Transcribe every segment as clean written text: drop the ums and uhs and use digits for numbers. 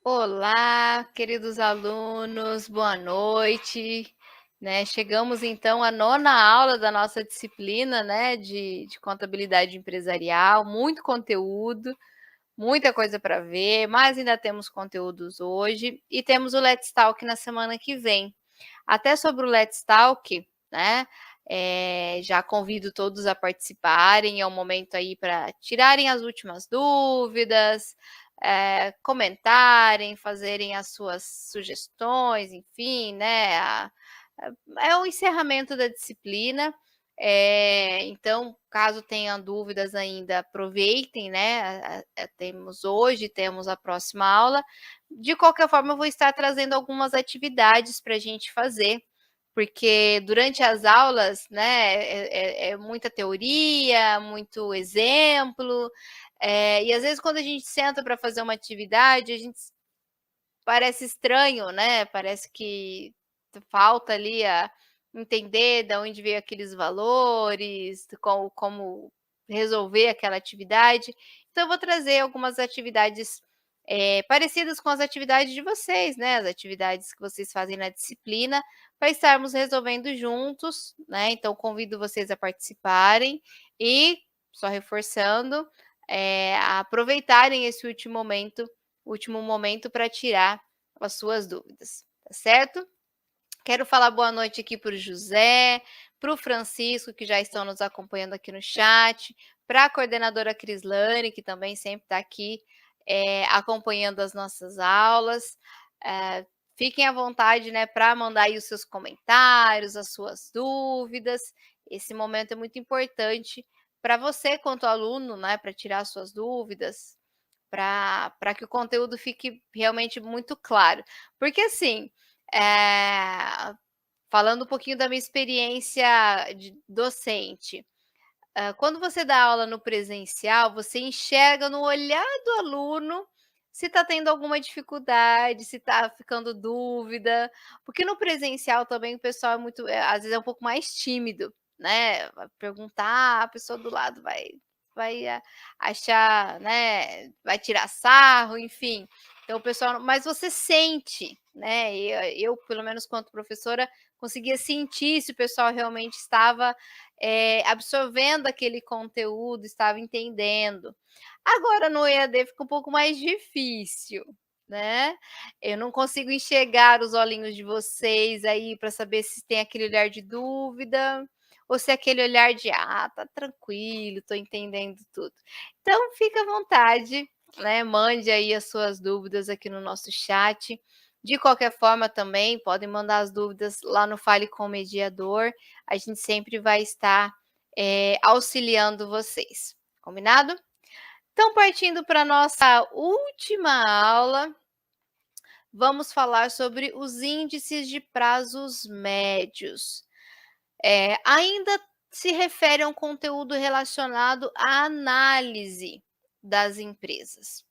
Olá, queridos alunos, boa noite, né? Chegamos então à nona aula da nossa disciplina, né, de contabilidade empresarial, muito conteúdo, muita coisa para ver, mas ainda temos conteúdos hoje e temos o Let's Talk na semana que vem. Até sobre o Let's Talk, né? Já convido todos a participarem, é um momento aí para tirarem as últimas dúvidas, comentarem, fazerem as suas sugestões, enfim, né? É o encerramento da disciplina. Então, caso tenham dúvidas ainda, aproveitem, né? Temos hoje, temos a próxima aula. De qualquer forma, eu vou estar trazendo algumas atividades para a gente fazer, porque durante as aulas, né, é muita teoria, muito exemplo, e às vezes quando a gente senta para fazer uma atividade, a gente parece estranho, né? Parece que falta ali a entender de onde veio aqueles valores, como resolver aquela atividade. Então eu vou trazer algumas atividades, parecidas com as atividades de vocês, né, as atividades que vocês fazem na disciplina, para estarmos resolvendo juntos, né. Então convido vocês a participarem e, só reforçando, a aproveitarem esse último momento para tirar as suas dúvidas, tá certo? Quero falar boa noite aqui para o José, para o Francisco, que já estão nos acompanhando aqui no chat, para a coordenadora Crislane, que também sempre está aqui acompanhando as nossas aulas. Eh, Fiquem à vontade, né, para mandar aí os seus comentários, as suas dúvidas. Esse momento é muito importante para você, quanto aluno, né, para tirar suas dúvidas, para que o conteúdo fique realmente muito claro. Porque assim, falando um pouquinho da minha experiência de docente, quando você dá aula no presencial, você enxerga no olhar do aluno se está tendo alguma dificuldade, se está ficando dúvida, porque no presencial também o pessoal é muito, às vezes é um pouco mais tímido, né, vai perguntar, a pessoa do lado vai achar, né, vai tirar sarro, enfim. Então o pessoal, mas você sente, né, e eu pelo menos quanto professora, conseguia sentir se o pessoal realmente estava absorvendo aquele conteúdo, estava entendendo. Agora no EAD fica um pouco mais difícil, né. Eu não consigo enxergar os olhinhos de vocês aí para saber se tem aquele olhar de dúvida, ou se é aquele olhar de: "Ah, tá tranquilo, tô entendendo tudo". Então fica à vontade, né, mande aí as suas dúvidas aqui no nosso chat. De qualquer forma também podem mandar as dúvidas lá no Fale com o Mediador, a gente sempre vai estar, auxiliando vocês, combinado? Então partindo para a nossa última aula, vamos falar sobre os índices de prazos médios. Ainda se refere a um conteúdo relacionado à análise das empresas.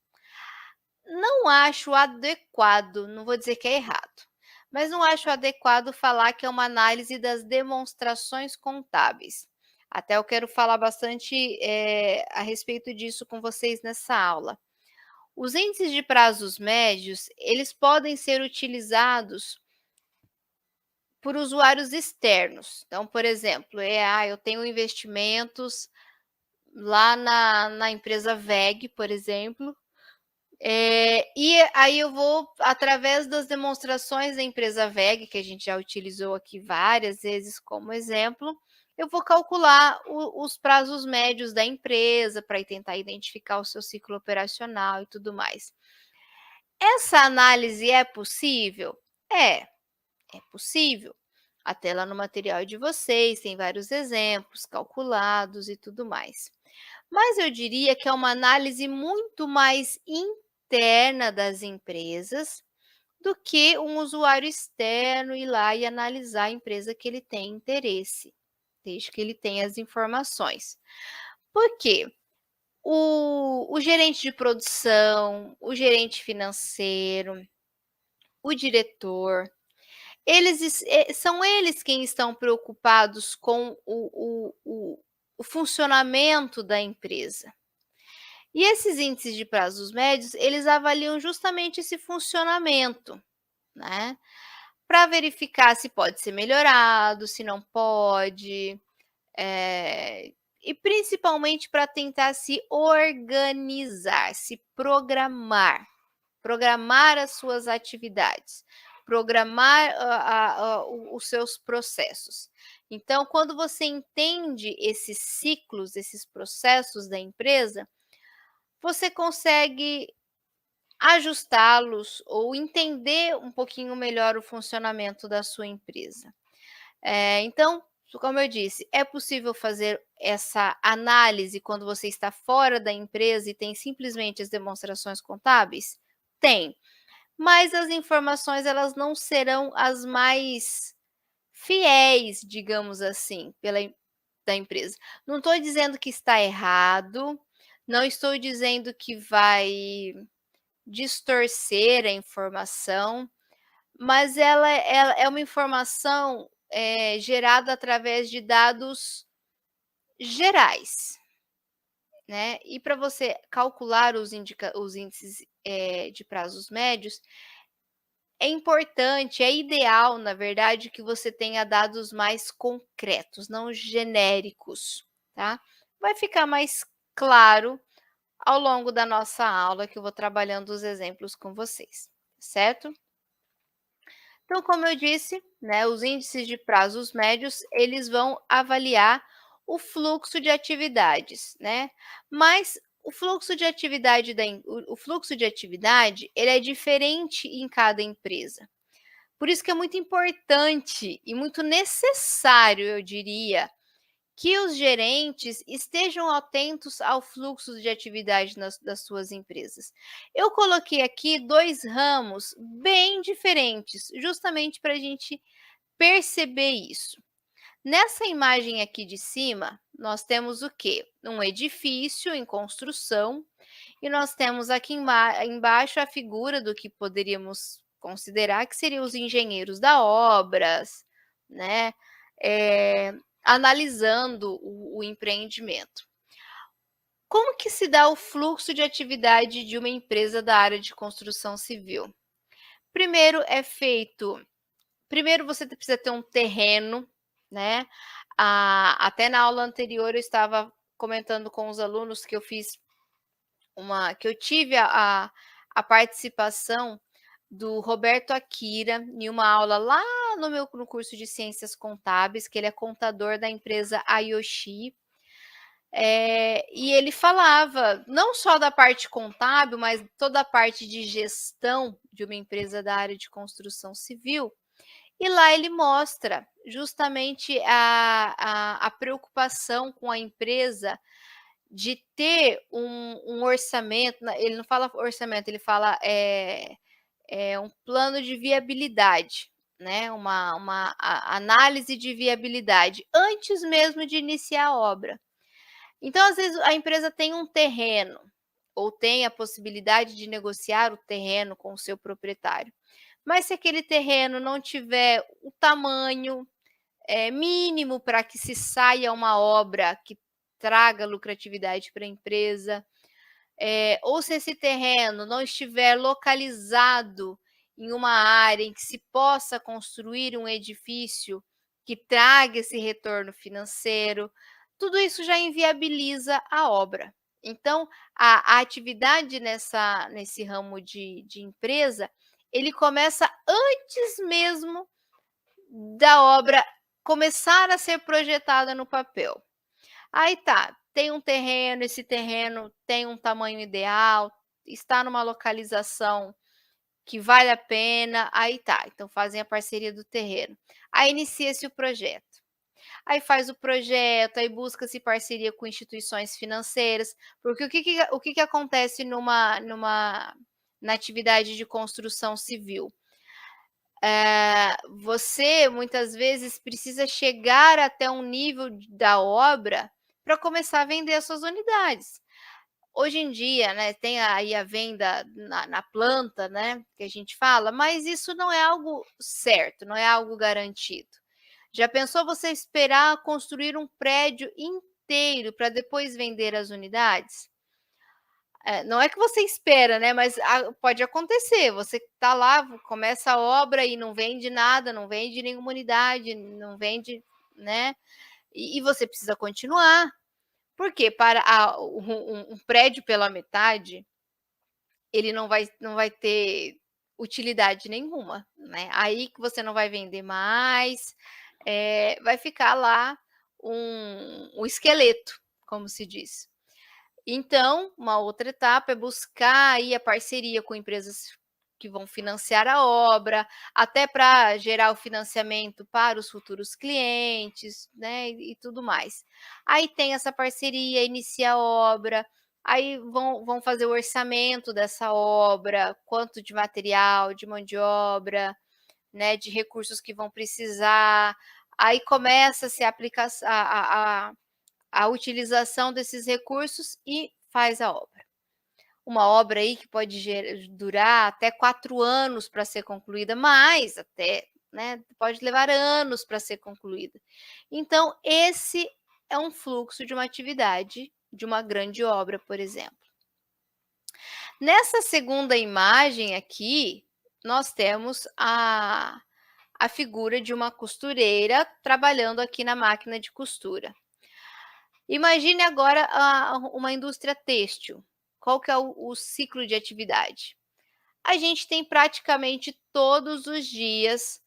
Não acho adequado, não vou dizer que é errado, mas não acho adequado falar que é uma análise das demonstrações contábeis. Até eu quero falar bastante, a respeito disso com vocês nessa aula. Os índices de prazos médios, eles podem ser utilizados por usuários externos. Então, por exemplo, eu tenho investimentos lá na empresa WEG, por exemplo, e aí eu vou, através das demonstrações da empresa WEG, que a gente já utilizou aqui várias vezes como exemplo, eu vou calcular os prazos médios da empresa para tentar identificar o seu ciclo operacional e tudo mais. Essa análise é possível? É, é possível. Até lá no material de vocês tem vários exemplos calculados e tudo mais. Mas eu diria que é uma análise muito mais interna das empresas do que um usuário externo ir lá e analisar a empresa que ele tem interesse, desde que ele tenha as informações. Por quê? O gerente de produção, o gerente financeiro, o diretor, são eles quem estão preocupados com o funcionamento da empresa. E esses índices de prazos médios, eles avaliam justamente esse funcionamento, né, para verificar se pode ser melhorado, se não pode, e principalmente para tentar se organizar, se programar. Programar as suas atividades, programar os seus processos. Então, quando você entende esses ciclos, esses processos da empresa, você consegue ajustá-los ou entender um pouquinho melhor o funcionamento da sua empresa. Então, como eu disse, é possível fazer essa análise quando você está fora da empresa e tem simplesmente as demonstrações contábeis? Tem. Mas as informações elas não serão as mais fiéis, digamos assim, da empresa. Não estou dizendo que está errado, não estou dizendo que vai distorcer a informação, mas ela é uma informação, gerada através de dados gerais, né. E para você calcular os índices, de prazos médios, é importante, é ideal, na verdade, que você tenha dados mais concretos, não genéricos, tá. Vai ficar mais claro ao longo da nossa aula, que eu vou trabalhando os exemplos com vocês, certo? Então, como eu disse, né, os índices de prazos médios, eles vão avaliar o fluxo de atividades, né, mas o fluxo de atividade, ele é diferente em cada empresa. Por isso que é muito importante e muito necessário, eu diria, que os gerentes estejam atentos ao fluxo de atividade das suas empresas. Eu coloquei aqui 2 ramos bem diferentes, justamente para a gente perceber isso. Nessa imagem aqui de cima, nós temos o quê? Um edifício em construção e nós temos aqui embaixo a figura do que poderíamos considerar que seriam os engenheiros da obras, né, eh, analisando o empreendimento. Como que se dá o fluxo de atividade de uma empresa da área de construção civil? Primeiro é feito Primeiro você precisa ter um terreno, né, até na aula anterior eu estava comentando com os alunos que eu tive a participação do Roberto Akira em uma aula lá no curso de Ciências Contábeis, que ele é contador da empresa Ayoshi, e ele falava não só da parte contábil, mas toda a parte de gestão de uma empresa da área de construção civil, e lá ele mostra justamente a preocupação com a empresa de ter um orçamento, ele não fala orçamento, ele fala, um plano de viabilidade, né, uma análise de viabilidade, antes mesmo de iniciar a obra. Então, às vezes, a empresa tem um terreno, ou tem a possibilidade de negociar o terreno com o seu proprietário, mas se aquele terreno não tiver o tamanho, mínimo para que se saia uma obra que traga lucratividade para a empresa, ou se esse terreno não estiver localizado em uma área em que se possa construir um edifício que traga esse retorno financeiro, tudo isso já inviabiliza a obra. Então, a atividade nesse ramo de empresa, ele começa antes mesmo da obra começar a ser projetada no papel. Aí tá, tem um terreno, esse terreno tem um tamanho ideal, está numa localização que vale a pena, aí tá, então fazem a parceria do terreno. Aí inicia-se o projeto. Aí faz o projeto, aí busca-se parceria com instituições financeiras, porque o que acontece na atividade de construção civil? Você muitas vezes precisa chegar até um nível da obra para começar a vender as suas unidades. Hoje em dia, né, tem aí a venda na planta, né, que a gente fala, mas isso não é algo certo, não é algo garantido. Já pensou você esperar construir um prédio inteiro para depois vender as unidades? Não é que você espera, né, mas pode acontecer, você está lá, começa a obra e não vende nada, não vende nenhuma unidade, não vende, né, e você precisa continuar. Porque para um prédio pela metade, ele não vai ter utilidade nenhuma, né. Aí que você não vai vender mais, vai ficar lá um esqueleto, como se diz. Então, uma outra etapa é buscar aí a parceria com empresas que vão financiar a obra, até para gerar o financiamento para os futuros clientes, né, e tudo mais. Aí tem essa parceria, inicia a obra, aí vão fazer o orçamento dessa obra, quanto de material, de mão de obra, né, de recursos que vão precisar, aí começa-se a aplicar a utilização desses recursos e faz a obra. Uma obra aí que pode durar até 4 anos para ser concluída, mais até, né, pode levar anos para ser concluída. Então esse é um fluxo de uma atividade, de uma grande obra, por exemplo. Nessa segunda imagem aqui, nós temos a figura de uma costureira trabalhando aqui na máquina de costura. Imagine agora uma indústria têxtil. Qual que é o ciclo de atividade? A gente tem praticamente todos os dias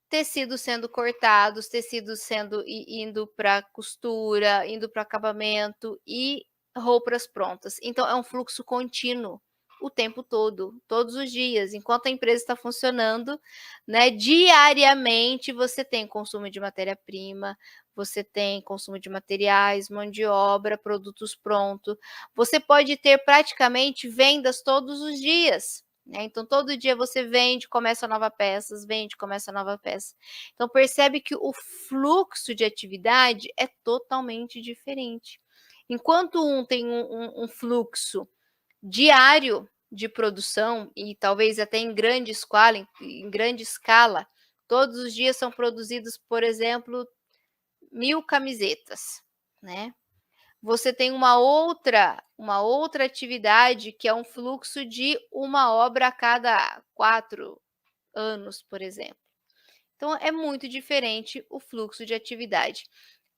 tecidos sendo cortados, tecidos sendo indo para costura, indo para acabamento e roupas prontas. Então é um fluxo contínuo o tempo todo, todos os dias, enquanto a empresa está funcionando, né, diariamente você tem consumo de matéria-prima, você tem consumo de materiais, mão de obra, produtos prontos. Você pode ter praticamente vendas todos os dias, né, então todo dia você vende, começa nova peças, vende, começa nova peça. Então percebe que o fluxo de atividade é totalmente diferente. Enquanto um tem um fluxo diário de produção e talvez até em grande escala, todos os dias são produzidos, por exemplo, 1000 camisetas, né. Você tem uma outra atividade que é um fluxo de uma obra a cada 4 anos, por exemplo. Então é muito diferente o fluxo de atividade.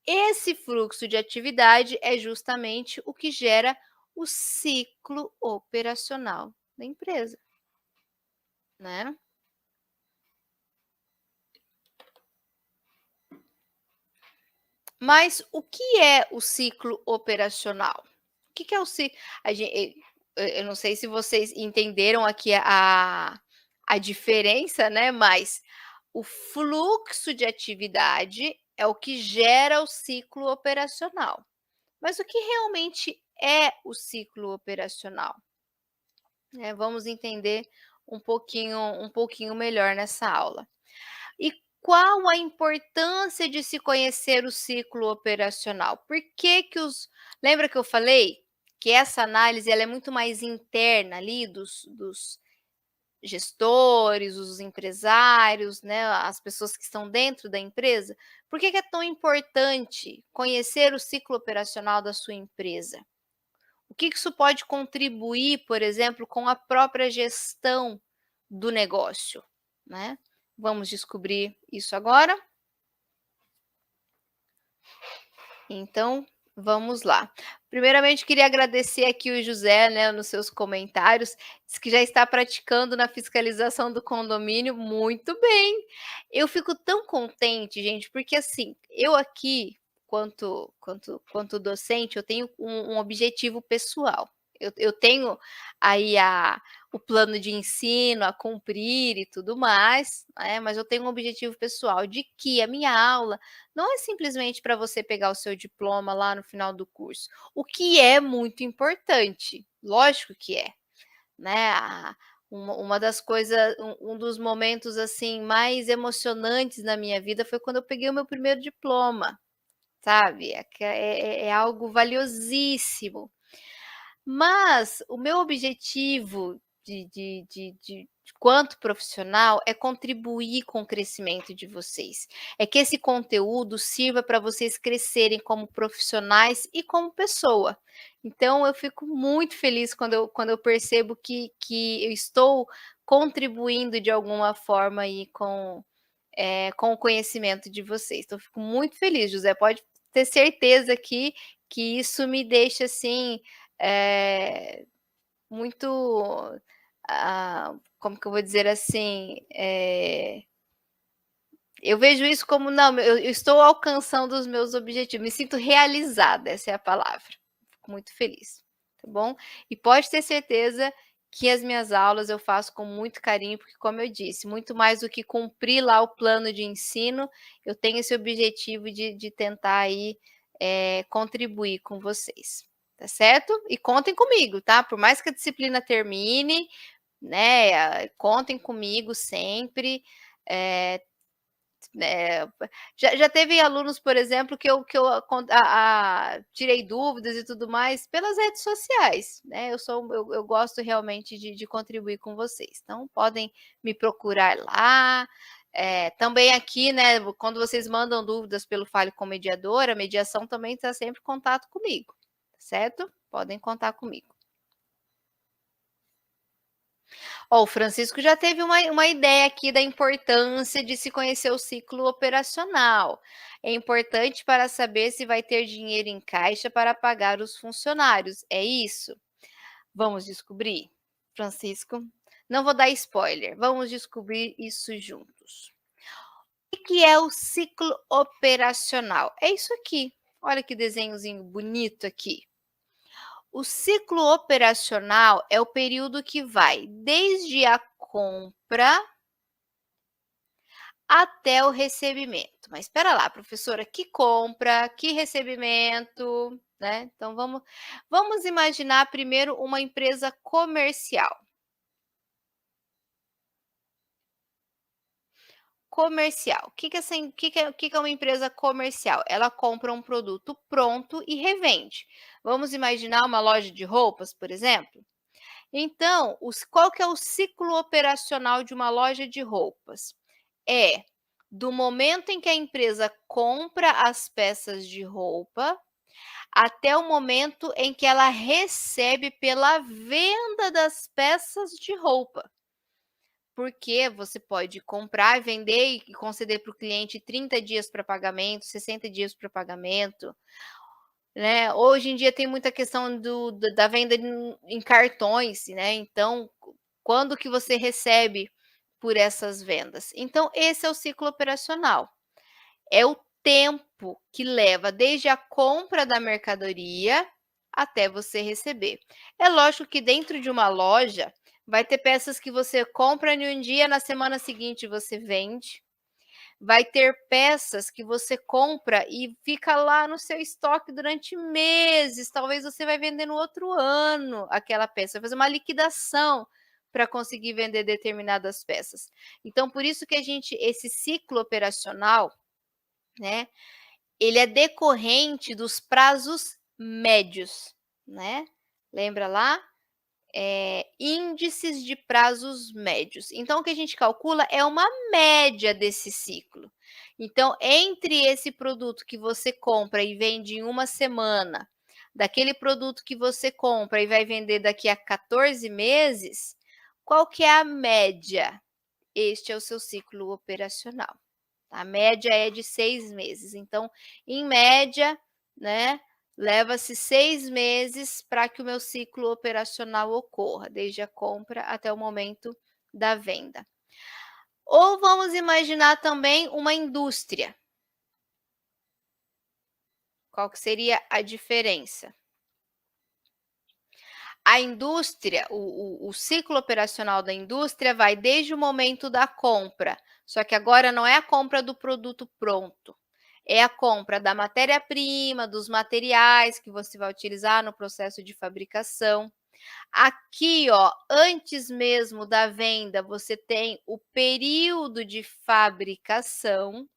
Esse fluxo de atividade é justamente o que gera o ciclo operacional da empresa, né. Mas o que é o ciclo operacional? O que é o ci a gen eu não sei se vocês entenderam aqui a diferença, né, mas o fluxo de atividade é o que gera o ciclo operacional. Mas o que realmente é o ciclo operacional? Vamos entender um pouquinho melhor nessa aula. E qual a importância de se conhecer o ciclo operacional? Por que que lembra que eu falei que essa análise ela é muito mais interna ali dos gestores, os empresários, né, as pessoas que estão dentro da empresa? Por que que é tão importante conhecer o ciclo operacional da sua empresa? O que que isso pode contribuir, por exemplo, com a própria gestão do negócio, né? Vamos descobrir isso agora? Então, vamos lá. Primeiramente, queria agradecer aqui o José, né, nos seus comentários, diz que já está praticando na fiscalização do condomínio, muito bem. Eu fico tão contente, gente, porque assim, eu aqui, quanto docente, eu tenho um objetivo pessoal. Eu tenho aí o plano de ensino a cumprir e tudo mais, né, mas eu tenho um objetivo pessoal de que a minha aula não é simplesmente para você pegar o seu diploma lá no final do curso, o que é muito importante, lógico que é, né, uma das coisas um dos momentos, assim, mais emocionantes na minha vida foi quando eu peguei o meu primeiro diploma, sabe, é algo valiosíssimo. Mas o meu objetivo de quanto profissional, é contribuir com o crescimento de vocês. É que esse conteúdo sirva para vocês crescerem como profissionais e como pessoa. Então eu fico muito feliz quando eu percebo que eu estou contribuindo de alguma forma aí com o conhecimento de vocês. Então eu fico muito feliz, José, pode ter certeza que isso me deixa, assim, muito, como que eu vou dizer assim, eu vejo isso como não, eu estou alcançando os meus objetivos, me sinto realizada, essa é a palavra. Fico muito feliz, tá bom? E pode ter certeza que as minhas aulas eu faço com muito carinho, porque como eu disse, muito mais do que cumprir lá o plano de ensino, eu tenho esse objetivo de tentar aí, contribuir com vocês, tá certo? E contem comigo, tá? Por mais que a disciplina termine, né, contem comigo sempre, eh já teve alunos, por exemplo, que eu tirei dúvidas e tudo mais pelas redes sociais, né, eu gosto realmente de contribuir com vocês, então podem me procurar lá, também aqui, né, quando vocês mandam dúvidas pelo Fale com Mediadora, a mediação também está sempre em contato comigo, certo? Podem contar comigo. Ó, o Francisco já teve uma ideia aqui da importância de se conhecer o ciclo operacional. É importante para saber se vai ter dinheiro em caixa para pagar os funcionários. É isso? Vamos descobrir? Francisco, não vou dar spoiler. Vamos descobrir isso juntos. O que é o ciclo operacional? É isso aqui. Olha que desenhozinho bonito aqui. O ciclo operacional é o período que vai desde a compra até o recebimento. Mas espera lá, professora, que compra, que recebimento, né? Então vamos imaginar primeiro uma empresa comercial. Comercial. O que é uma empresa comercial? Ela compra um produto pronto e revende. Vamos imaginar uma loja de roupas, por exemplo? Então, qual que é o ciclo operacional de uma loja de roupas? É do momento em que a empresa compra as peças de roupa até o momento em que ela recebe pela venda das peças de roupa. Porque você pode comprar, vender e conceder para o cliente 30 dias para pagamento, 60 dias para pagamento, né. Hoje em dia tem muita questão da venda em cartões, né, então quando que você recebe por essas vendas? Então esse é o ciclo operacional, é o tempo que leva desde a compra da mercadoria até você receber. É lógico que dentro de uma loja vai ter peças que você compra em um dia, na semana seguinte você vende. Vai ter peças que você compra e fica lá no seu estoque durante meses, talvez você vai vender no outro ano aquela peça, vai fazer uma liquidação para conseguir vender determinadas peças. Então por isso que esse ciclo operacional, né, ele é decorrente dos prazos médios, né. Lembra lá? Índices de prazos médios. Então, o que a gente calcula é uma média desse ciclo. Então, entre esse produto que você compra e vende em uma semana, daquele produto que você compra e vai vender daqui a 14 meses, qual que é a média? Este é o seu ciclo operacional. A média é de 6 meses. Então, em média, né, leva-se 6 meses para que o meu ciclo operacional ocorra, desde a compra até o momento da venda. Ou vamos imaginar também uma indústria. Qual que seria a diferença? A indústria, o ciclo operacional da indústria vai desde o momento da compra, só que agora não é a compra do produto pronto, é a compra da matéria-prima, dos materiais que você vai utilizar no processo de fabricação. Aqui, ó, antes mesmo da venda, você tem o período de fabricação,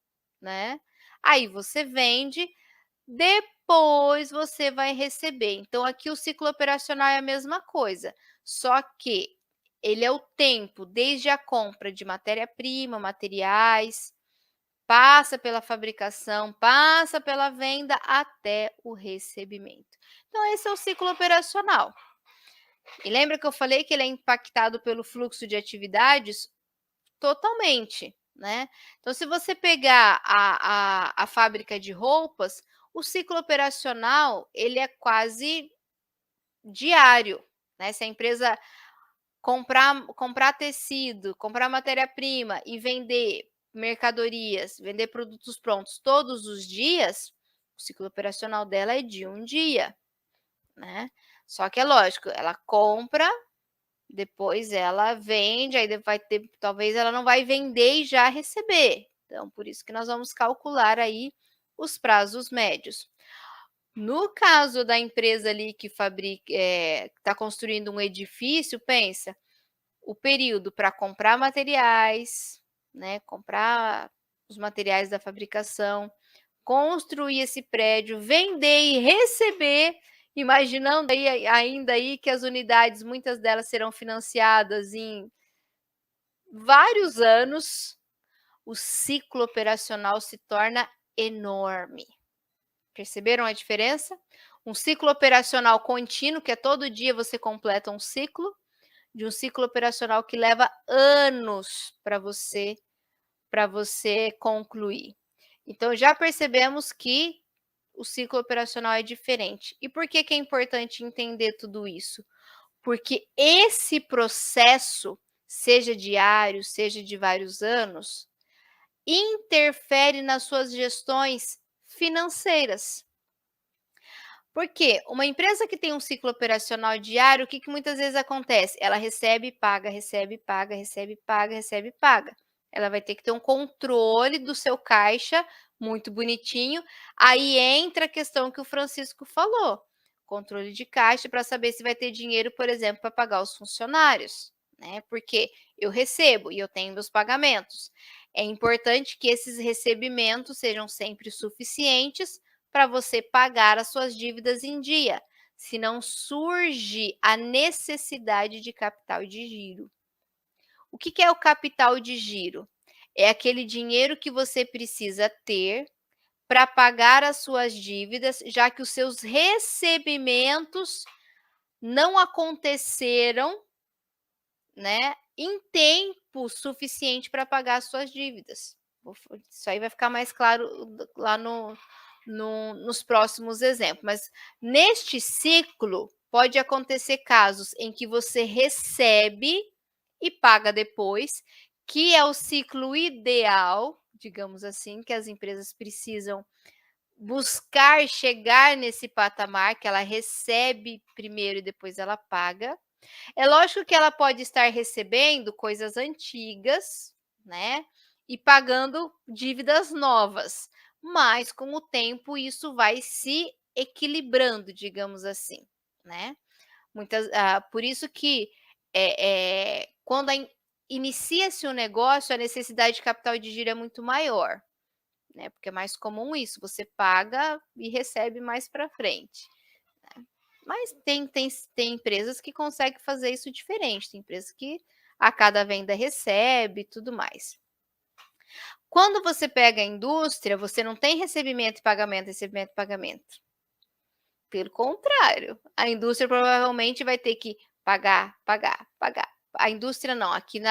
né? Aí você vende, depois você vai receber. Então aqui o ciclo operacional é a mesma coisa, só que Ele é o tempo, desde a compra de matéria-prima, materiais, passa pela fabricação, passa pela venda até o recebimento. Então esse é o ciclo operacional. E lembra que eu falei que ele é impactado pelo fluxo de atividades? Totalmente, né. Então se você pegar a fábrica de roupas, o ciclo operacional ele é quase diário, né. Se a empresa comprar tecido, comprar matéria-prima e vender mercadorias, vender produtos prontos todos os dias, o ciclo operacional dela é de um dia, né. Só que é lógico, ela compra, depois ela vende, aí vai ter talvez ela não vai vender e já receber. Então por isso que nós vamos calcular aí os prazos médios. No caso da empresa ali que fabrica está construindo um edifício, pensa, o período para comprar materiais, né, comprar os materiais da fabricação, construir esse prédio, vender e receber, imaginando aí ainda aí que as unidades, muitas delas serão financiadas em vários anos, o ciclo operacional se torna enorme. Perceberam a diferença? Um ciclo operacional contínuo, que é todo dia você completa um ciclo, de um ciclo operacional que leva anos para você concluir. Então já percebemos que o ciclo operacional é diferente. E por que que é importante entender tudo isso? Porque esse processo, seja diário, seja de vários anos, interfere nas suas gestões financeiras. Porque uma empresa que tem um ciclo operacional diário, o que que muitas vezes acontece? Ela recebe, paga, recebe, paga, recebe, paga, recebe, paga. Ela vai ter que ter um controle do seu caixa muito bonitinho. Aí entra a questão que o Francisco falou, controle de caixa para saber se vai ter dinheiro, por exemplo, para pagar os funcionários, né? Porque eu recebo e eu tenho meus pagamentos. É importante que esses recebimentos sejam sempre suficientes para você pagar as suas dívidas em dia, senão surge a necessidade de capital de giro. O que que é o capital de giro? É aquele dinheiro que você precisa ter para pagar as suas dívidas, já que os seus recebimentos não aconteceram, né, em tempo suficiente para pagar as suas dívidas. Isso aí vai ficar mais claro lá nos próximos exemplos, mas neste ciclo pode acontecer casos em que você recebe e paga depois, que é o ciclo ideal, digamos assim, que as empresas precisam buscar chegar nesse patamar que ela recebe primeiro e depois ela paga. É lógico que ela pode estar recebendo coisas antigas, né, e pagando dívidas novas, mas com o tempo isso vai se equilibrando, digamos assim, né. Por isso que, quando inicia-se um negócio, a necessidade de capital de giro é muito maior, né, porque é mais comum isso, você paga e recebe mais para frente. Mas tem empresas que conseguem fazer isso diferente, tem empresas que a cada venda recebe e tudo mais. Quando você pega a indústria, você não tem recebimento e pagamento, recebimento e pagamento. Pelo contrário, a indústria provavelmente vai ter que pagar, pagar, pagar. A indústria não, aqui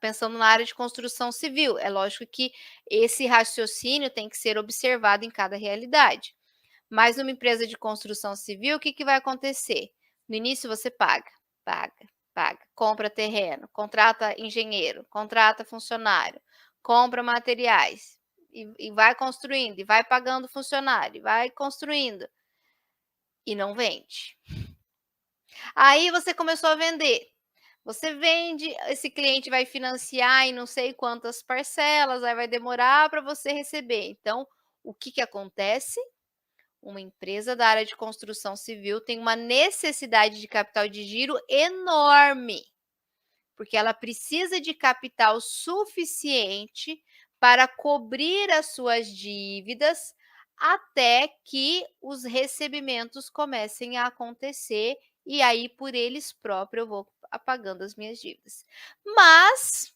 pensando na área de construção civil, é lógico que esse raciocínio tem que ser observado em cada realidade. Mas numa empresa de construção civil, o que que vai acontecer? No início você paga, paga, paga, compra terreno, contrata engenheiro, contrata funcionário, compra materiais e vai construindo, e vai pagando funcionário, e vai construindo, e não vende. Aí você começou a vender. Você vende, esse cliente vai financiar em não sei quantas parcelas, aí vai demorar para você receber. Então, o que que acontece? Uma empresa da área de construção civil tem uma necessidade de capital de giro enorme, porque ela precisa de capital suficiente para cobrir as suas dívidas até que os recebimentos comecem a acontecer e aí por eles próprios apagando as minhas dívidas. Mas,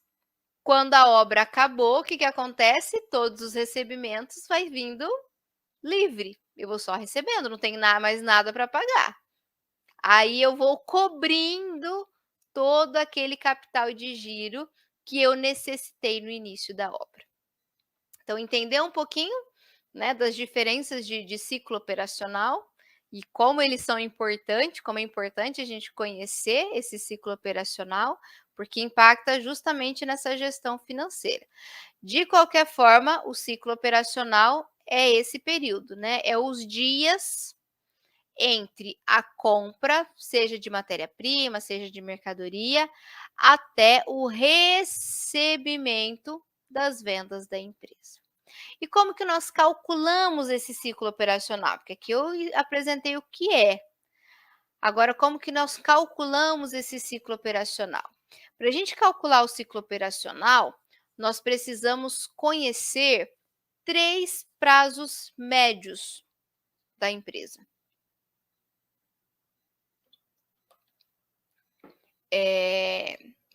quando a obra acabou, o que que acontece? Todos os recebimentos vai vindo livre, eu vou só recebendo, não tenho mais nada para pagar. Aí eu vou cobrindo todo aquele capital de giro que eu necessitei no início da obra. Então entender um pouquinho, né, das diferenças de ciclo operacional e como eles são importantes, como é importante a gente conhecer esse ciclo operacional, porque impacta justamente nessa gestão financeira. De qualquer forma, o ciclo operacional é esse período, né, é os dias entre a compra, seja de matéria-prima, seja de mercadoria, até o recebimento das vendas da empresa. E como que nós calculamos esse ciclo operacional? Porque aqui eu apresentei o que é. Agora, como que nós calculamos esse ciclo operacional? Para a gente calcular o ciclo operacional, nós precisamos conhecer 3 prazos médios da empresa.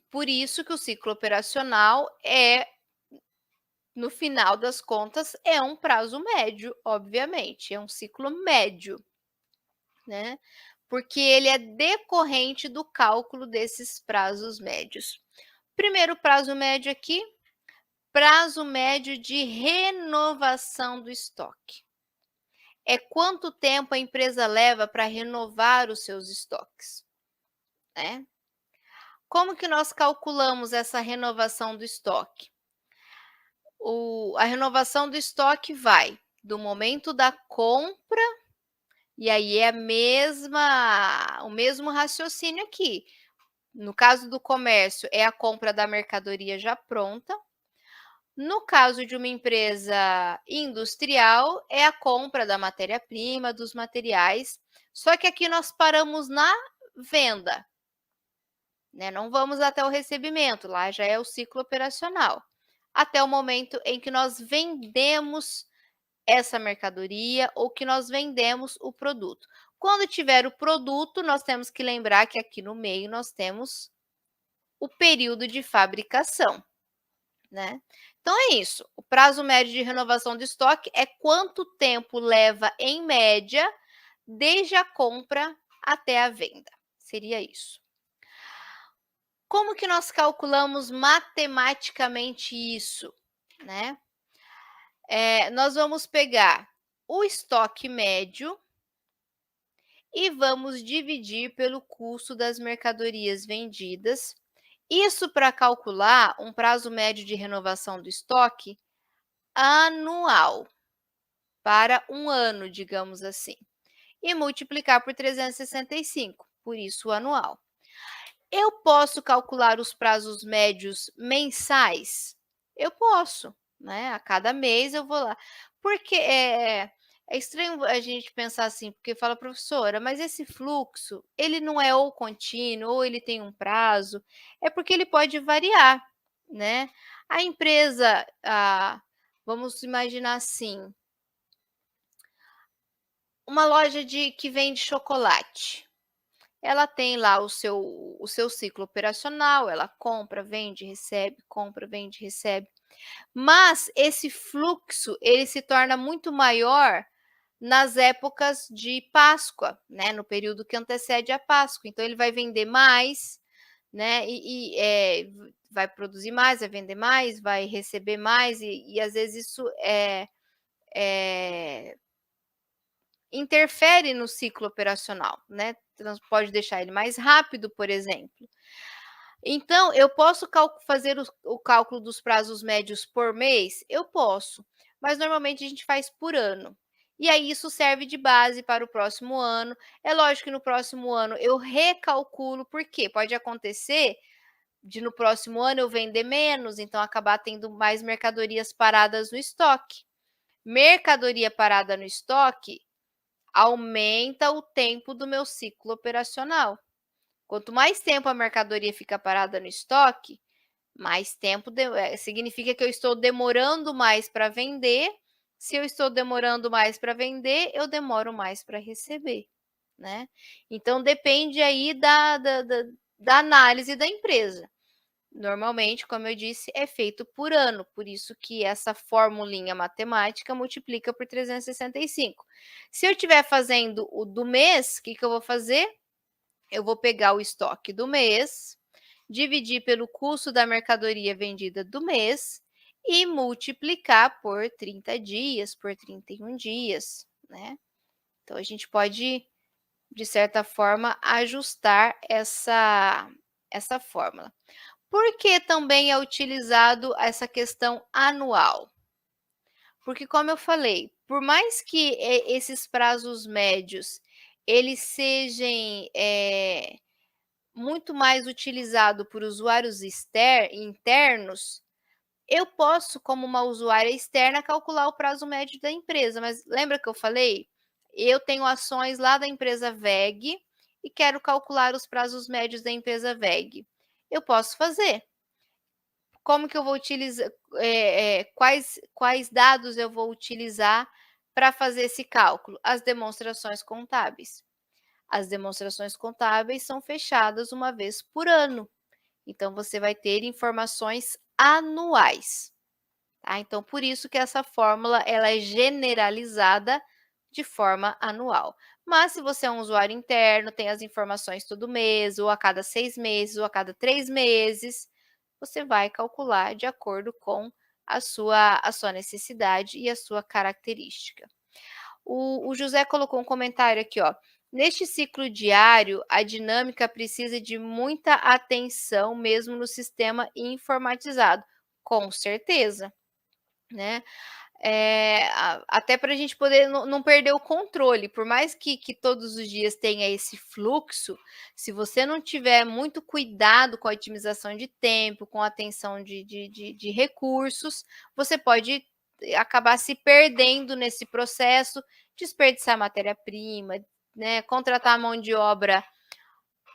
Por isso que o ciclo operacional no final das contas, é um prazo médio, obviamente, é um ciclo médio, né, porque ele é decorrente do cálculo desses prazos médios. Primeiro prazo médio aqui, prazo médio de renovação do estoque. É quanto tempo a empresa leva para renovar os seus estoques, né. Como que nós calculamos essa renovação do estoque? A renovação do estoque vai do momento da compra, e aí é o mesmo raciocínio aqui. No caso do comércio, é a compra da mercadoria já pronta. No caso de uma empresa industrial, é a compra da matéria-prima, dos materiais. Só que aqui nós paramos na venda, né? Não vamos até o recebimento, lá já é o ciclo operacional. Até o momento em que nós vendemos essa mercadoria ou que nós vendemos o produto. Quando tiver o produto, nós temos que lembrar que aqui no meio nós temos o período de fabricação, né. Então é isso, o prazo médio de renovação do estoque é quanto tempo leva, em média, desde a compra até a venda, seria isso. Como que nós calculamos matematicamente isso, né? Nós vamos pegar o estoque médio e vamos dividir pelo custo das mercadorias vendidas. Isso para calcular um prazo médio de renovação do estoque anual, para um ano, digamos assim, e multiplicar por 365, por isso o anual. Eu posso calcular os prazos médios mensais? Eu posso, né, a cada mês eu vou lá. Porque é estranho a gente pensar assim, porque fala: "Professora, mas esse fluxo, ele não é ou contínuo ou ele tem um prazo", é porque ele pode variar, né. A empresa, vamos imaginar assim, uma loja que vende chocolate. Ela tem lá o seu ciclo operacional, ela compra, vende, recebe. Mas esse fluxo, ele se torna muito maior nas épocas de Páscoa, né, no período que antecede a Páscoa. Então ele vai vender mais, né, vai produzir mais, vai vender mais, vai receber mais e às vezes isso, eh interfere no ciclo operacional, né, pode deixar ele mais rápido, por exemplo. Então, eu posso fazer o cálculo dos prazos médios por mês? Eu posso, mas normalmente a gente faz por ano. E aí isso serve de base para o próximo ano. É lógico que no próximo ano eu recalculo, porque pode acontecer de no próximo ano eu vender menos, então acabar tendo mais mercadorias paradas no estoque. Mercadoria parada no estoque aumenta o tempo do meu ciclo operacional. Quanto mais tempo a mercadoria fica parada no estoque, mais tempo significa que eu estou demorando mais para vender. Se eu estou demorando mais para vender, eu demoro mais para receber, né. Então depende aí da análise da empresa. Normalmente, como eu disse, é feito por ano, por isso que essa formulinha matemática multiplica por 365. Se eu estiver fazendo o do mês, o que que eu vou fazer? Eu vou pegar o estoque do mês, dividir pelo custo da mercadoria vendida do mês e multiplicar por 30 dias, por 31 dias, né. Então a gente pode, de certa forma, ajustar essa fórmula. Por que também é utilizado essa questão anual? Porque como eu falei, por mais que, esses prazos médios, eles sejam, muito mais utilizado por usuários internos, eu posso, como uma usuária externa, calcular o prazo médio da empresa, mas lembra que eu falei? Eu tenho ações lá da empresa WEG e quero calcular os prazos médios da empresa WEG. Eu posso fazer. Como que eu vou utilizar, quais dados eu vou utilizar para fazer esse cálculo? As demonstrações contábeis. As demonstrações contábeis são fechadas uma vez por ano, então você vai ter informações anuais, tá. Então por isso que essa fórmula ela é generalizada de forma anual. Mas se você é um usuário interno, tem as informações todo mês, ou a cada 6 meses, ou a cada 3 meses, você vai calcular de acordo com a sua necessidade e a sua característica. O José colocou um comentário aqui, ó: "Neste ciclo diário, a dinâmica precisa de muita atenção mesmo no sistema informatizado". Com certeza, né. Até para a gente poder não perder o controle, por mais que todos os dias tenha esse fluxo, se você não tiver muito cuidado com a otimização de tempo, com a atenção de recursos, você pode acabar se perdendo nesse processo, desperdiçar matéria-prima, né, contratar mão de obra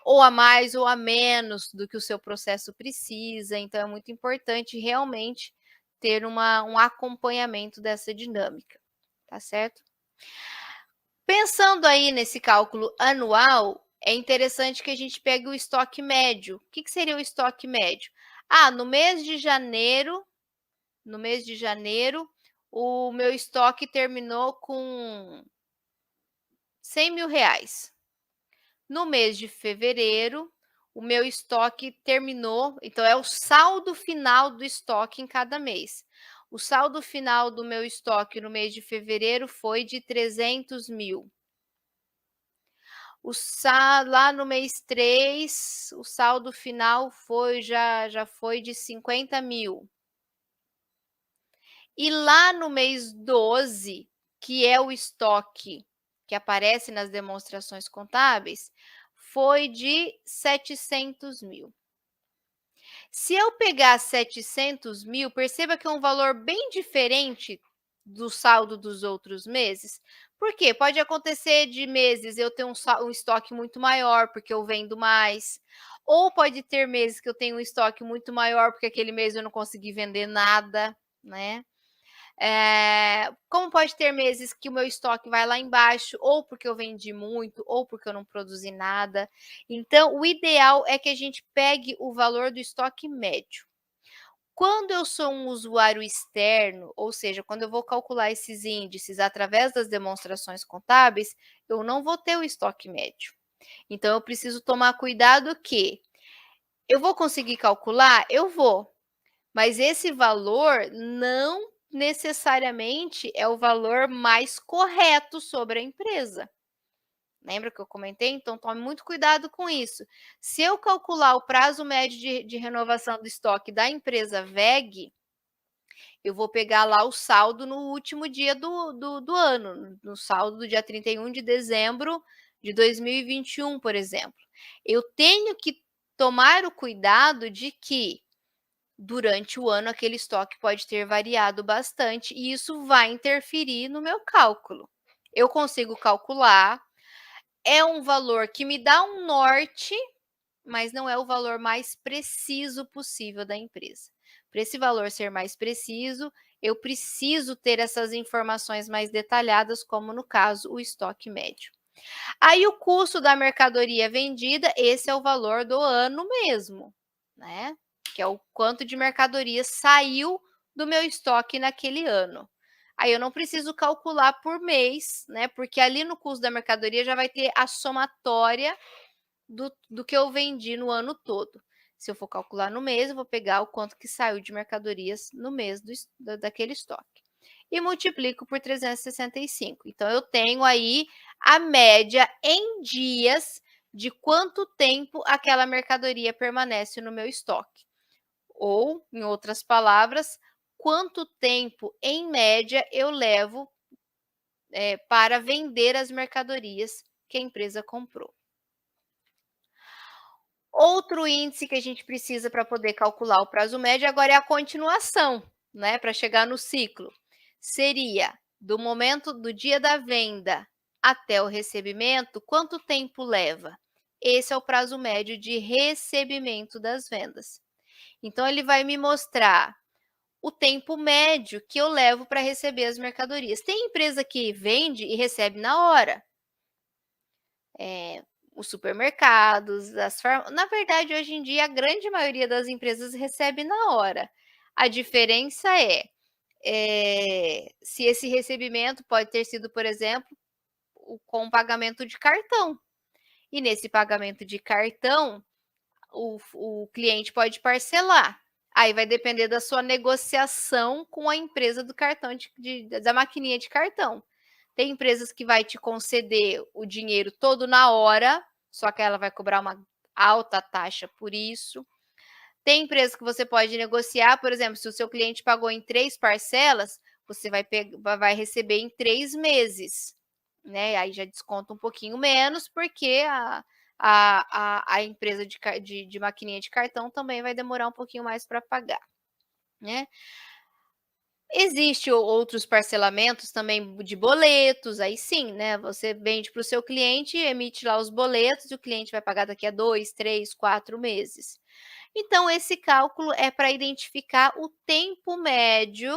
ou a mais ou a menos do que o seu processo precisa, então é muito importante realmente ter um acompanhamento dessa dinâmica, tá certo? Pensando aí nesse cálculo anual, é interessante que a gente pegue o estoque médio. O que que seria o estoque médio? Ah, no mês de janeiro, o meu estoque terminou com R$ 100.000. No mês de fevereiro, o meu estoque terminou, então é o saldo final do estoque em cada mês. O saldo final do meu estoque no mês de fevereiro foi de 300.000. Lá no mês 3, o saldo final já foi de 50.000. E lá no mês 12, que é o estoque que aparece nas demonstrações contábeis, foi de 700.000. Se eu pegar 700.000, perceba que é um valor bem diferente do saldo dos outros meses. Por quê? Pode acontecer de meses eu ter um estoque muito maior, porque eu vendo mais, ou pode ter meses que eu tenho um estoque muito maior, porque aquele mês eu não consegui vender nada, né. Como pode ter meses que o meu estoque vai lá embaixo, ou porque eu vendi muito, ou porque eu não produzi nada. Então, o ideal é que a gente pegue o valor do estoque médio. Quando eu sou um usuário externo, ou seja, quando eu vou calcular esses índices através das demonstrações contábeis, eu não vou ter o estoque médio. Então, eu preciso tomar cuidado que eu vou conseguir calcular? Eu vou. Mas esse valor não necessariamente é o valor mais correto sobre a empresa. Lembra que eu comentei? Então tome muito cuidado com isso. Se eu calcular o prazo médio de renovação do estoque da empresa WEG, eu vou pegar lá o saldo no último dia do ano, no saldo do dia 31 de dezembro de 2021, por exemplo. Eu tenho que tomar o cuidado de que durante o ano, aquele estoque pode ter variado bastante e isso vai interferir no meu cálculo. Eu consigo calcular, é um valor que me dá um norte, mas não é o valor mais preciso possível da empresa. Para esse valor ser mais preciso, eu preciso ter essas informações mais detalhadas, como no caso, o estoque médio. Aí o custo da mercadoria vendida, esse é o valor do ano mesmo, né, que é o quanto de mercadoria saiu do meu estoque naquele ano. Aí eu não preciso calcular por mês, né, porque ali no custo da mercadoria já vai ter a somatória do que eu vendi no ano todo. Se eu for calcular no mês, eu vou pegar o quanto que saiu de mercadorias no mês daquele estoque. E multiplico por 365. Então, eu tenho aí a média em dias de quanto tempo aquela mercadoria permanece no meu estoque. Ou, em outras palavras, quanto tempo, em média, eu levo para vender as mercadorias que a empresa comprou. Outro índice que a gente precisa para poder calcular o prazo médio agora é a continuação, né, para chegar no ciclo. Seria do momento do dia da venda até o recebimento, quanto tempo leva? Esse é o prazo médio de recebimento das vendas. Então ele vai me mostrar o tempo médio que eu levo para receber as mercadorias. Tem empresa que vende e recebe na hora. Os supermercados, na verdade, hoje em dia, a grande maioria das empresas recebe na hora. A diferença se esse recebimento pode ter sido, por exemplo, com pagamento de cartão. E nesse pagamento de cartão, o cliente pode parcelar. Aí vai depender da sua negociação com a empresa do cartão da maquininha de cartão. Tem empresas que vai te conceder o dinheiro todo na hora, só que ela vai cobrar uma alta taxa por isso. Tem empresas que você pode negociar, por exemplo, se o seu cliente pagou em 3 parcelas, você vai receber em 3 meses, né, aí já desconta um pouquinho menos, porque a empresa de maquininha de cartão também vai demorar um pouquinho mais para pagar, né. Existe outros parcelamentos também de boletos, aí sim, né, você vende para o seu cliente, emite lá os boletos e o cliente vai pagar daqui a 2, 3, 4 meses. Então esse cálculo é para identificar o tempo médio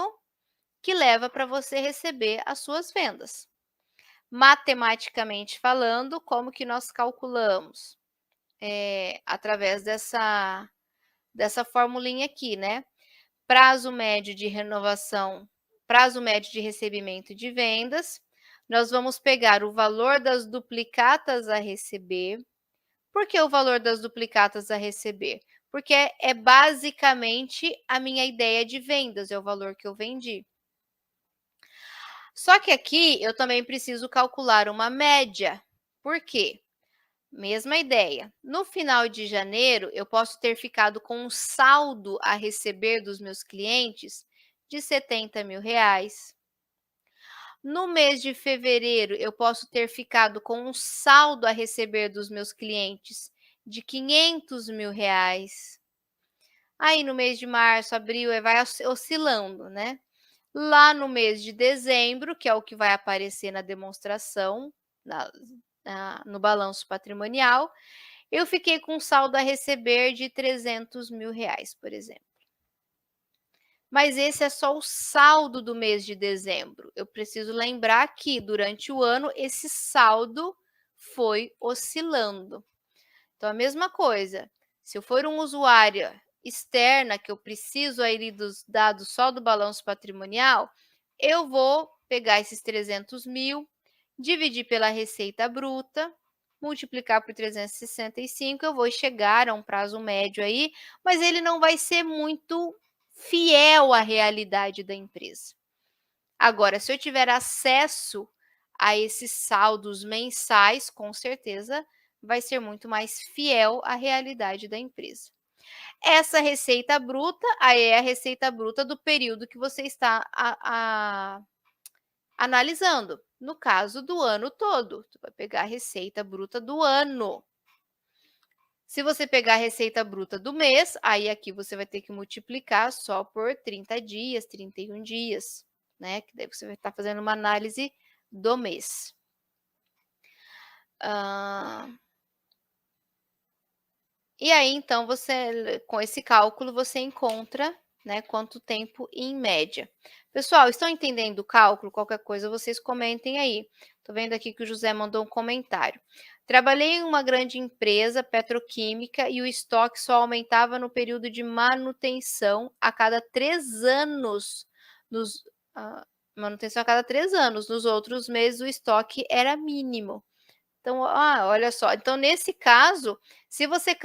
que leva para você receber as suas vendas. Matematicamente falando, como que nós calculamos? Através dessa formulinha aqui, né, prazo médio de renovação, prazo médio de recebimento de vendas, nós vamos pegar o valor das duplicatas a receber. Por que o valor das duplicatas a receber? Porque é basicamente a minha ideia de vendas, é o valor que eu vendi. Só que aqui eu também preciso calcular uma média. Por quê? Mesma ideia. No final de janeiro, eu posso ter ficado com um saldo a receber dos meus clientes de R$ 70.000. No mês de fevereiro, eu posso ter ficado com um saldo a receber dos meus clientes de R$ 500.000. Aí no mês de março, abril, vai oscilando, né? Lá no mês de dezembro, que é o que vai aparecer na demonstração, no balanço patrimonial, eu fiquei com um saldo a receber de R$ 300.000, por exemplo. Mas esse é só o saldo do mês de dezembro. Eu preciso lembrar que durante o ano esse saldo foi oscilando. Então a mesma coisa, se eu for um usuário externa que eu preciso aí dos dados só do balanço patrimonial, eu vou pegar esses 300.000, dividir pela receita bruta, multiplicar por 365, eu vou chegar a um prazo médio aí, mas ele não vai ser muito fiel à realidade da empresa. Agora, se eu tiver acesso a esses saldos mensais, com certeza vai ser muito mais fiel à realidade da empresa. Essa receita bruta, aí é a receita bruta do período que você está analisando. No caso do ano todo, você vai pegar a receita bruta do ano. Se você pegar a receita bruta do mês, aí aqui você vai ter que multiplicar só por 30 dias, 31 dias, né, que daí você vai estar fazendo uma análise do mês. E aí então com esse cálculo você encontra né, quanto tempo em média. Pessoal, estão entendendo o cálculo? Qualquer coisa vocês comentem aí. Tô vendo aqui que o José mandou um comentário. Trabalhei em uma grande empresa petroquímica e o estoque só aumentava no período de manutenção a cada 3 anos. Nos, manutenção a cada 3 anos. Nos outros meses o estoque era mínimo. Então, olha só. Então, nesse caso, se você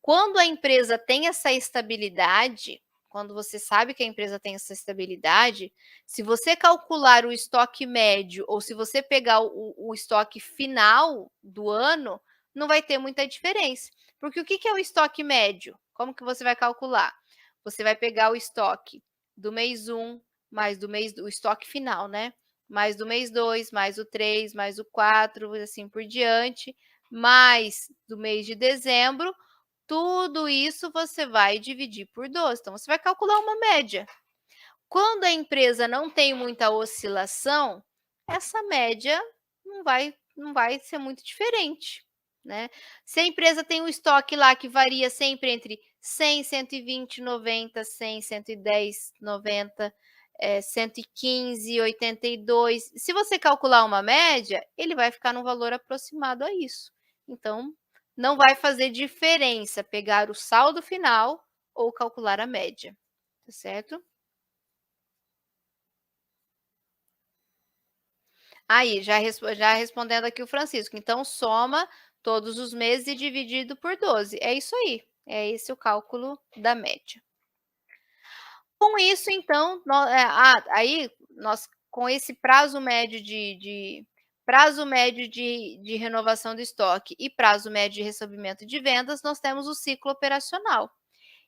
quando a empresa tem essa estabilidade, quando você sabe que a empresa tem essa estabilidade, se você calcular o estoque médio ou se você pegar o estoque final do ano, não vai ter muita diferença. Porque o que que é o estoque médio? Como que você vai calcular? Você vai pegar o estoque do mês 1 mais do estoque final, né? Mais do mês 2, mais o 3, mais o 4, assim por diante, mais do mês de dezembro, tudo isso você vai dividir por 12. Então, você vai calcular uma média. Quando a empresa não tem muita oscilação, essa média não vai ser muito diferente, né. Se a empresa tem um estoque lá que varia sempre entre 100, 120, 90, 100, 110, 90, 115, 82, se você calcular uma média, ele vai ficar num valor aproximado a isso. Então, não vai fazer diferença pegar o saldo final ou calcular a média, tá certo? Aí, já respondendo aqui o Francisco, então soma todos os meses e dividido por 12. É isso aí, é esse o cálculo da média. Com isso, então, aí nós com esse prazo médio de renovação do estoque e prazo médio de recebimento de vendas, nós temos o ciclo operacional.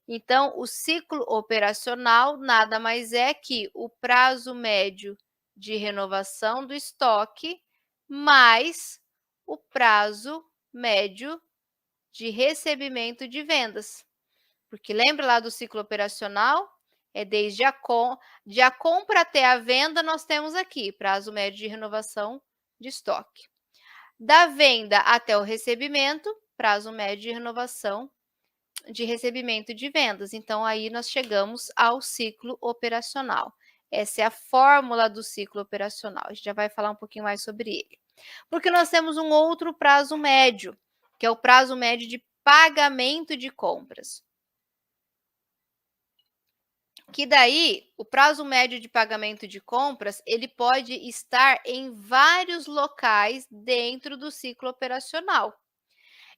Então, o ciclo operacional nada mais é que o prazo médio de renovação do estoque mais o prazo médio de recebimento de vendas. Porque lembra lá do ciclo operacional? É desde de a compra até a venda, nós temos aqui prazo médio de renovação de estoque. Da venda até o recebimento, prazo médio de renovação de recebimento de vendas. Então, aí nós chegamos ao ciclo operacional. Essa é a fórmula do ciclo operacional. A gente já vai falar um pouquinho mais sobre ele. Porque nós temos um outro prazo médio, que é o prazo médio de pagamento de compras. Que daí, o prazo médio de pagamento de compras, ele pode estar em vários locais dentro do ciclo operacional.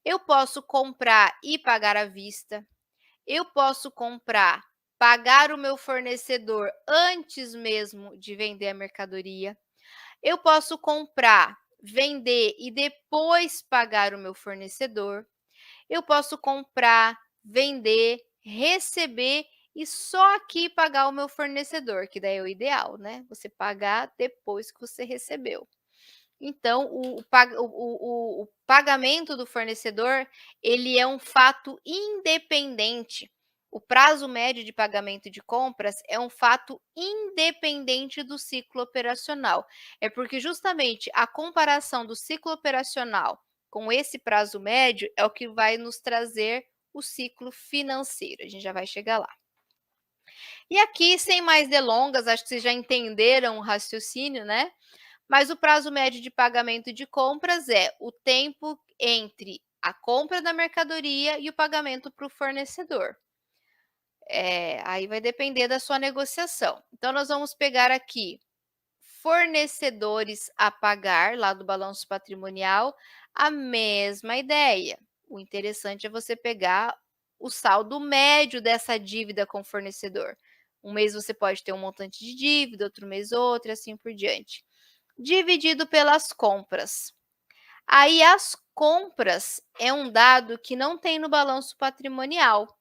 Eu posso comprar e pagar à vista. Eu posso comprar, pagar o meu fornecedor antes mesmo de vender a mercadoria. Eu posso comprar, vender e depois pagar o meu fornecedor. Eu posso comprar, vender, receber e só aqui pagar o meu fornecedor, que daí é o ideal, né? Você pagar depois que você recebeu. Então, o pagamento do fornecedor, ele é um fato independente. O prazo médio de pagamento de compras é um fato independente do ciclo operacional. É porque justamente a comparação do ciclo operacional com esse prazo médio é o que vai nos trazer o ciclo financeiro. A gente já vai chegar lá. E aqui, sem mais delongas, acho que vocês já entenderam o raciocínio, né? Mas o prazo médio de pagamento de compras é o tempo entre a compra da mercadoria e o pagamento para o fornecedor. Aí vai depender da sua negociação. Então, nós vamos pegar aqui fornecedores a pagar, lá do balanço patrimonial, a mesma ideia. O interessante é você pegar o saldo médio dessa dívida com o fornecedor. Um mês você pode ter um montante de dívida, outro mês outro, e assim por diante. Dividido pelas compras. Aí as compras é um dado que não tem no balanço patrimonial,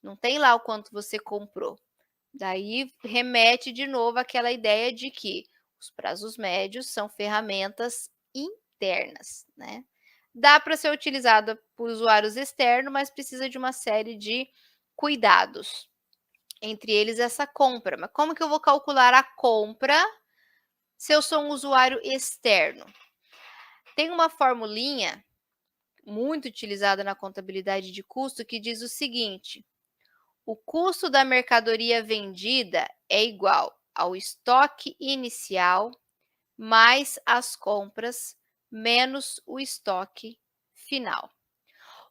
não tem lá o quanto você comprou. Daí remete de novo àquela ideia de que os prazos médios são ferramentas internas, né? Dá para ser utilizada por usuários externos, mas precisa de uma série de cuidados, entre eles essa compra. Mas como que eu vou calcular a compra se eu sou um usuário externo? Tem uma formulinha muito utilizada na contabilidade de custo que diz o seguinte: O custo da mercadoria vendida é igual ao estoque inicial mais as compras menos o estoque final.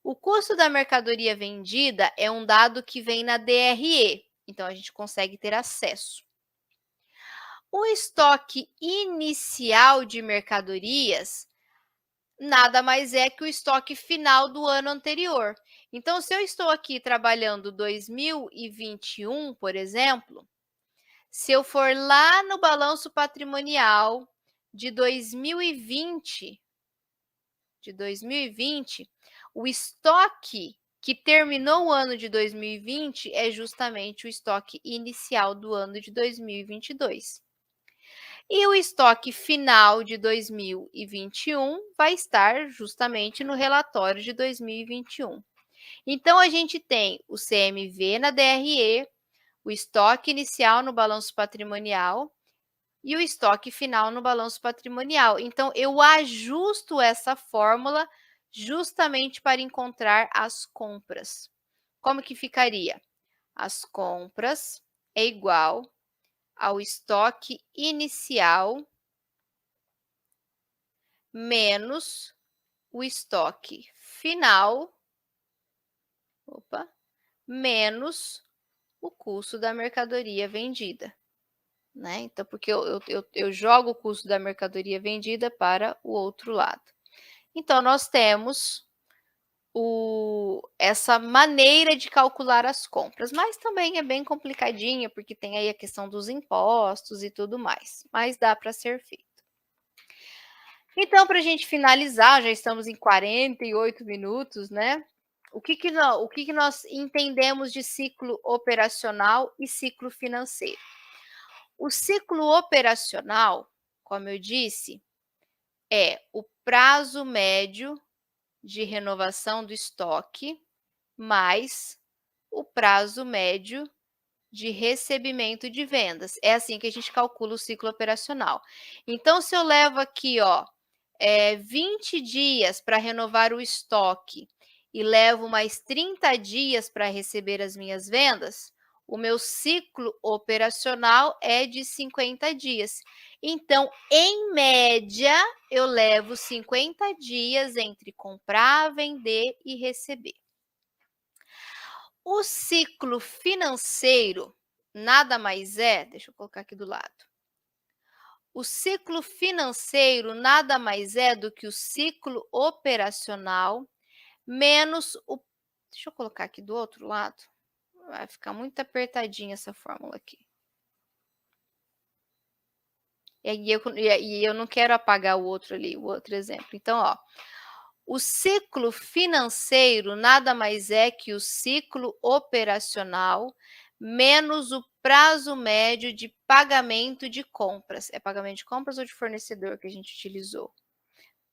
O custo da mercadoria vendida é um dado que vem na DRE, então a gente consegue ter acesso. O estoque inicial de mercadorias nada mais é que o estoque final do ano anterior. Então, se eu estou aqui trabalhando 2021, por exemplo, se eu for lá no balanço patrimonial de 2020, o estoque que terminou o ano de 2020 é justamente o estoque inicial do ano de 2022. E o estoque final de 2021 vai estar justamente no relatório de 2021. Então, a gente tem o CMV na DRE, o estoque inicial no balanço patrimonial e o estoque final no balanço patrimonial. Então, eu ajusto essa fórmula justamente para encontrar as compras. Como que ficaria? As compras é igual ao estoque inicial menos o estoque final, menos o custo da mercadoria vendida, né? Então, porque eu jogo o custo da mercadoria vendida para o outro lado. Então, nós temos essa maneira de calcular as compras, mas também é bem complicadinha, porque tem aí a questão dos impostos e tudo mais, mas dá para ser feito. Então, para a gente finalizar, já estamos em 48 minutos, né? O que nós entendemos de ciclo operacional e ciclo financeiro? O ciclo operacional, como eu disse, é o prazo médio de renovação do estoque mais o prazo médio de recebimento de vendas. É assim que a gente calcula o ciclo operacional. Então, se eu levo aqui, 20 dias para renovar o estoque e levo mais 30 dias para receber as minhas vendas, o meu ciclo operacional é de 50 dias. Então, em média, eu levo 50 dias entre comprar, vender e receber. O ciclo financeiro nada mais é, deixa eu colocar aqui do lado. O ciclo financeiro nada mais é do que o ciclo operacional menos o. Deixa eu colocar aqui do outro lado. Vai ficar muito apertadinha essa fórmula aqui. E eu não quero apagar o outro ali, o outro exemplo. Então, o ciclo financeiro nada mais é que o ciclo operacional menos o prazo médio de pagamento de compras. É pagamento de compras ou de fornecedor que a gente utilizou?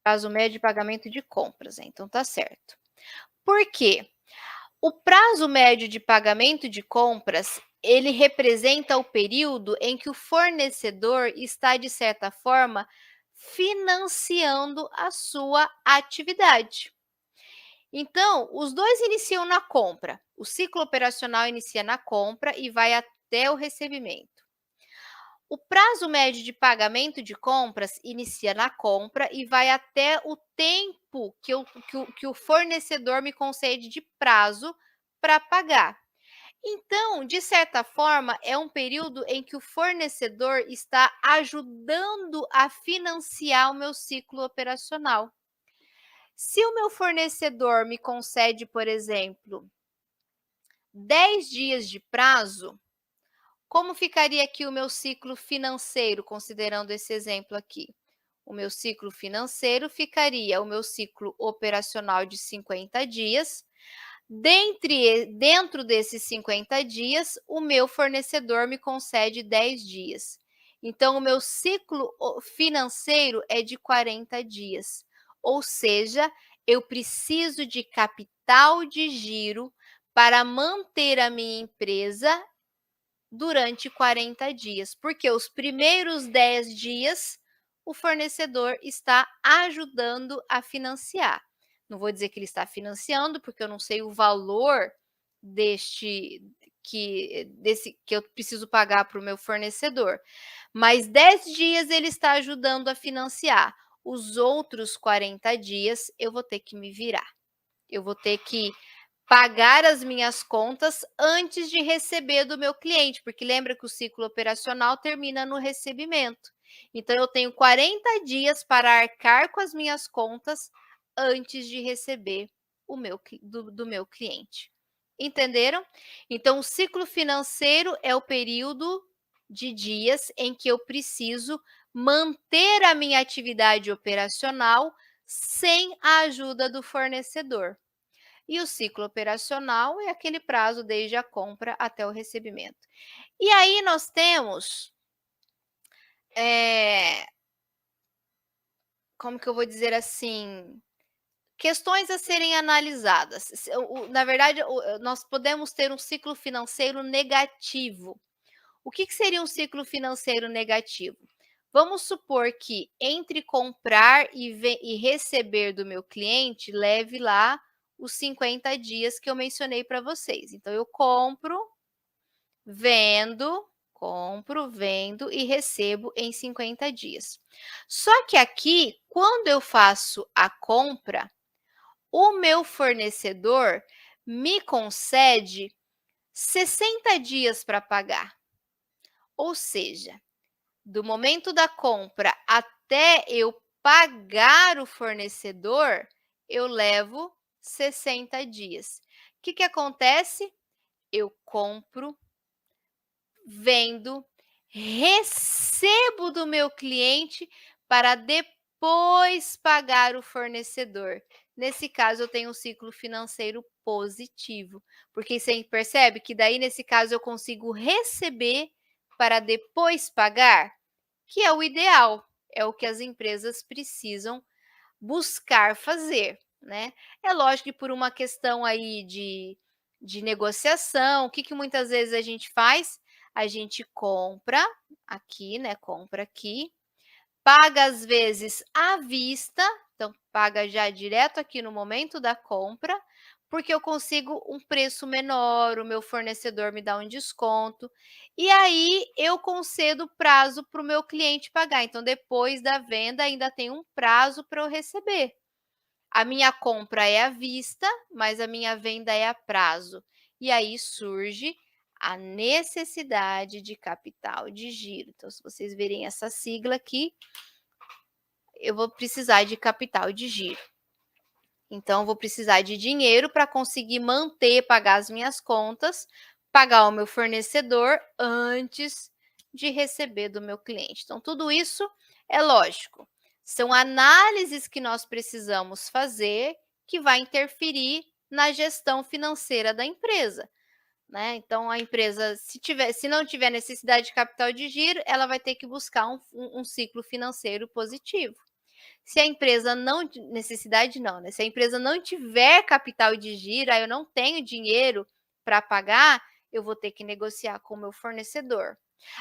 Prazo médio de pagamento de compras, então tá certo. Por quê? O prazo médio de pagamento de compras, ele representa o período em que o fornecedor está, de certa forma, financiando a sua atividade. Então, os dois iniciam na compra. O ciclo operacional inicia na compra e vai até o recebimento. O prazo médio de pagamento de compras inicia na compra e vai até o tempo que o fornecedor me concede de prazo para pagar. Então, de certa forma, é um período em que o fornecedor está ajudando a financiar o meu ciclo operacional. Se o meu fornecedor me concede, por exemplo, 10 dias de prazo, como ficaria aqui o meu ciclo financeiro, considerando esse exemplo aqui? O meu ciclo financeiro ficaria o meu ciclo operacional de 50 dias. Dentro desses 50 dias, o meu fornecedor me concede 10 dias. Então, o meu ciclo financeiro é de 40 dias. Ou seja, eu preciso de capital de giro para manter a minha empresa durante 40 dias, porque os primeiros 10 dias o fornecedor está ajudando a financiar. Não vou dizer que ele está financiando, porque eu não sei o valor deste que eu preciso pagar para o meu fornecedor, mas 10 dias ele está ajudando a financiar. Os outros 40 dias eu vou ter que me virar. Eu vou ter que pagar as minhas contas antes de receber do meu cliente, porque lembra que o ciclo operacional termina no recebimento. Então eu tenho 40 dias para arcar com as minhas contas antes de receber do meu cliente. Entenderam? Então o ciclo financeiro é o período de dias em que eu preciso manter a minha atividade operacional sem a ajuda do fornecedor. E o ciclo operacional é aquele prazo desde a compra até o recebimento. E aí nós temos, eh, como que eu vou dizer assim, questões a serem analisadas. Na verdade, nós podemos ter um ciclo financeiro negativo. O que seria um ciclo financeiro negativo? Vamos supor que entre comprar e receber do meu cliente leve lá os 50 dias que eu mencionei para vocês. Então eu compro, vendo e recebo em 50 dias. Só que aqui, quando eu faço a compra, o meu fornecedor me concede 60 dias para pagar. Ou seja, do momento da compra até eu pagar o fornecedor, eu levo 60 dias. O que acontece? Eu compro, vendo, recebo do meu cliente para depois pagar o fornecedor. Nesse caso, eu tenho um ciclo financeiro positivo, porque você percebe que daí, nesse caso, eu consigo receber para depois pagar, que é o ideal, é o que as empresas precisam buscar fazer, né. É lógico que por uma questão aí de negociação, o que muitas vezes a gente faz? A gente compra aqui, né, compra aqui, paga às vezes à vista, então paga já direto aqui no momento da compra, porque eu consigo um preço menor, o meu fornecedor me dá um desconto, e aí eu concedo prazo para o meu cliente pagar. Então, depois da venda, ainda tem um prazo para eu receber. A minha compra é à vista, mas a minha venda é a prazo. E aí surge a necessidade de capital de giro. Então, se vocês verem essa sigla aqui, eu vou precisar de capital de giro. Então, eu vou precisar de dinheiro para conseguir manter, pagar as minhas contas, pagar o meu fornecedor antes de receber do meu cliente. Então, tudo isso é lógico. São análises que nós precisamos fazer que vai interferir na gestão financeira da empresa, né? Então, a empresa, se não tiver necessidade de capital de giro, ela vai ter que buscar um ciclo financeiro positivo. Se a empresa não necessidade não, né, se a empresa não tiver capital de giro, aí eu não tenho dinheiro para pagar, eu vou ter que negociar com o meu fornecedor.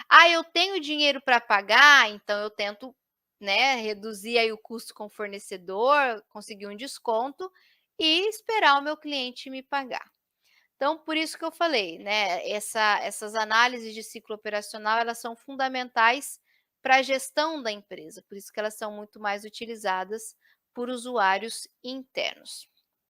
Ah, eu tenho dinheiro para pagar, então eu tento, né, reduzir aí o custo com o fornecedor, conseguir um desconto e esperar o meu cliente me pagar. Então, por isso que eu falei, né, essas análises de ciclo operacional, elas são fundamentais para a gestão da empresa, por isso que elas são muito mais utilizadas por usuários internos.